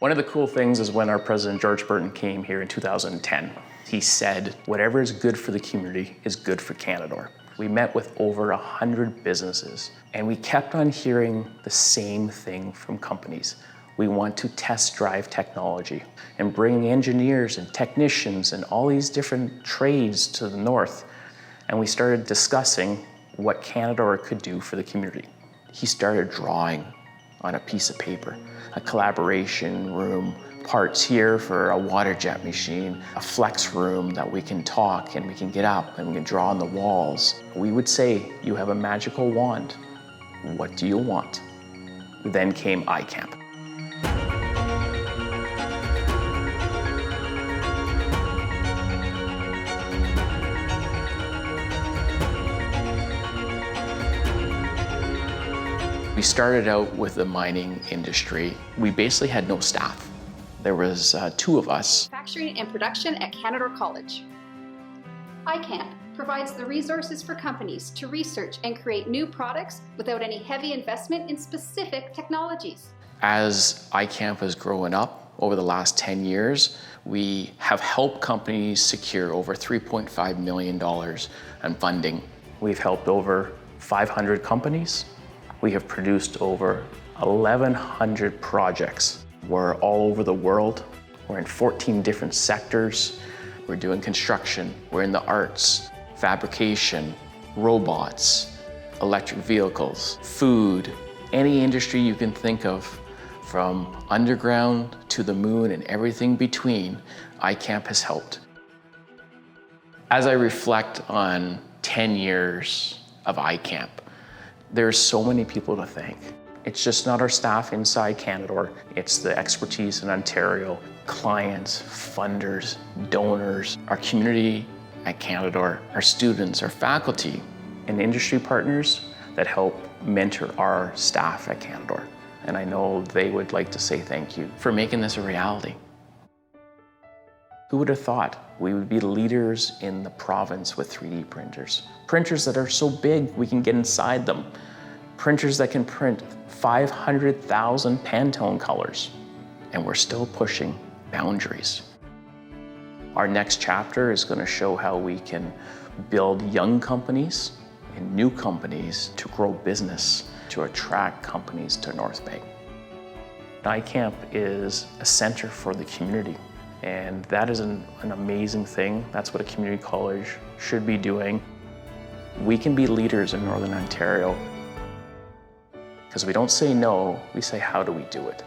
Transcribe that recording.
One of the cool things is when our president, George Burton, came here in 2010, he said, whatever is good for the community is good for Canadore. We met with over 100 businesses, and we kept on hearing the same thing from companies. We want to test drive technology and bring engineers and technicians and all these different trades to the north. And we started discussing what Canadore could do for the community. He started drawing on a piece of paper, a collaboration room, parts here for a water jet machine, a flex room that we can talk and we can get up and we can draw on the walls. We would say, you have a magical wand. What do you want? Then came ICAMP. We started out with the mining industry. We basically had no staff. There was two of us. Manufacturing and production at Canadore College. ICAMP provides the resources for companies to research and create new products without any heavy investment in specific technologies. As ICAMP has grown up over the last 10 years, we have helped companies secure over $3.5 million in funding. We've helped over 500 companies. We have produced over 1,100 projects. We're all over the world. We're in 14 different sectors. We're doing construction. We're in the arts, fabrication, robots, electric vehicles, food, any industry you can think of, from underground to the moon and everything between, ICAMP has helped. As I reflect on 10 years of ICAMP, there's so many people to thank. It's just not our staff inside Canadore, it's the expertise in Ontario, clients, funders, donors, our community at Canadore, our students, our faculty, and industry partners that help mentor our staff at Canadore. And I know they would like to say thank you for making this a reality. Who would have thought we would be leaders in the province with 3D printers? Printers that are so big we can get inside them. Printers that can print 500,000 Pantone colors. And we're still pushing boundaries. Our next chapter is going to show how we can build young companies and new companies to grow business, to attract companies to North Bay. ICAMP is a center for the community. And that is an amazing thing. That's what a community college should be doing. We can be leaders in Northern Ontario because we don't say no, we say how do we do it.